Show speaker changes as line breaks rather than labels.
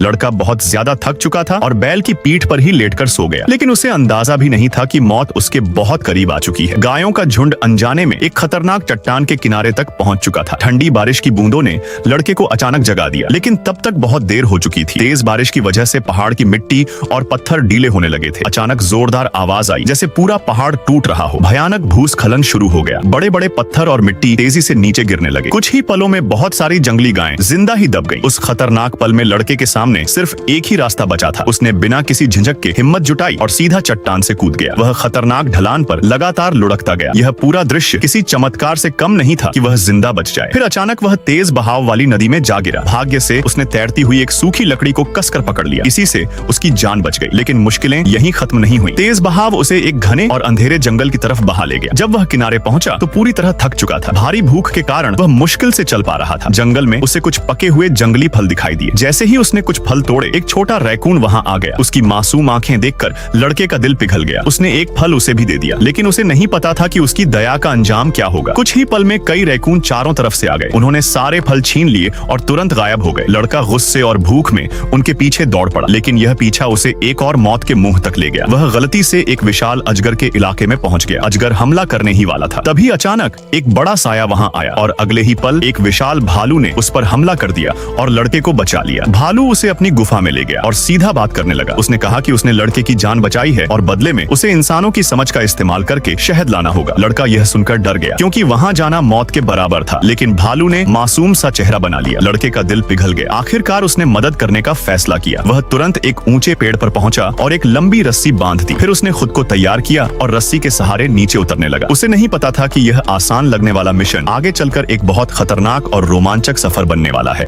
लड़का बहुत ज्यादा थक चुका था और बैल की पीठ पर ही लेटकर सो गया, लेकिन उसे अंदाजा भी नहीं था कि मौत उसके बहुत करीब आ चुकी है। गायों का झुंड अनजाने में एक खतरनाक चट्टान के किनारे तक पहुंच चुका था। ठंडी बारिश की बूंदों ने लड़के को अचानक जगा दिया, लेकिन तब तक बहुत देर हो चुकी थी। तेज बारिश की वजह से पहाड़ की मिट्टी और पत्थर ढीले होने लगे थे। अचानक जोरदार आवाज आई, जैसे पूरा पहाड़ टूट रहा हो। भयानक भूस्खलन शुरू हो गया। बड़े बड़े पत्थर और मिट्टी तेजी से नीचे गिरने लगे। कुछ ही पलों में बहुत सारी जंगली गायें जिंदा ही दब गईं। उस खतरनाक पल में लड़के के सामने सिर्फ एक ही रास्ता बचा था। उसने बिना किसी झिझक के हिम्मत जुटाई और सीधा चट्टान से कूद गया। वह खतरनाक ढलान पर लगातार लुढ़कता गया। यह पूरा दृश्य किसी चमत्कार से कम नहीं था कि वह जिंदा बच जाए। फिर अचानक वह तेज बहाव वाली नदी में जा गिरा। भाग्य से उसने तैरती हुई एक सूखी लकड़ी को कसकर पकड़ लिया। इसी से उसकी जान बच गई। लेकिन मुश्किलें यहीं खत्म नहीं हुई। तेज बहाव उसे एक घने और अंधेरे जंगल की तरफ बहा ले गया। जब वह किनारे पहुंचा तो पूरी तरह थक चुका था। भारी भूख के कारण वह मुश्किल से चल पा रहा था। जंगल में उसे कुछ पके हुए जंगली फल दिखाई दिए। जैसे ही उसने कुछ फल तोड़े, एक छोटा रैकून वहां आ गया। उसकी मासूम आंखें देखकर लड़के का दिल पिघल गया। उसने एक फल उसे भी दे दिया, लेकिन उसे नहीं पता था कि उसकी दया का अंजाम क्या होगा। कुछ ही पल में कई रैकून चारों तरफ से आ गए। उन्होंने सारे फल छीन लिए और तुरंत गायब हो गए। लड़का गुस्से और भूख में उनके पीछे दौड़ पड़ा, लेकिन यह पीछा उसे एक और मौत के मुंह तक ले गया। वह गलती से एक विशाल अजगर के इलाके में पहुंच गया। अजगर हमला करने ही वाला था। तभी अचानक एक बड़ा साया वहां आया और अगले ही पल एक विशाल भालू ने उस पर हमला कर दिया और लड़के को बचा लिया। भालू उसे अपनी गुफा में ले गया और सीधा बात करने लगा। उसने कहा कि उसने लड़के की जान बचाई है और बदले में उसे इंसानों की समझ का इस्तेमाल करके शहद लाना होगा। लड़का यह सुनकर डर गया, क्योंकि वहां जाना मौत के बराबर था। लेकिन भालू ने मासूम सा चेहरा बना लिया। लड़के का दिल पिघल गया। आखिरकार उसने मदद करने का फैसला किया। वह तुरंत एक ऊंचे पेड़ पर पहुंचा और एक लंबी रस्सी बांध दी। फिर उसने खुद को तैयार किया और रस्सी के सहारे नीचे उतरने लगा। उसे नहीं पता था कि यह आसान लगने वाला मिशन आगे चलकर एक बहुत खतरनाक और रोमांचक सफर बनने वाला है।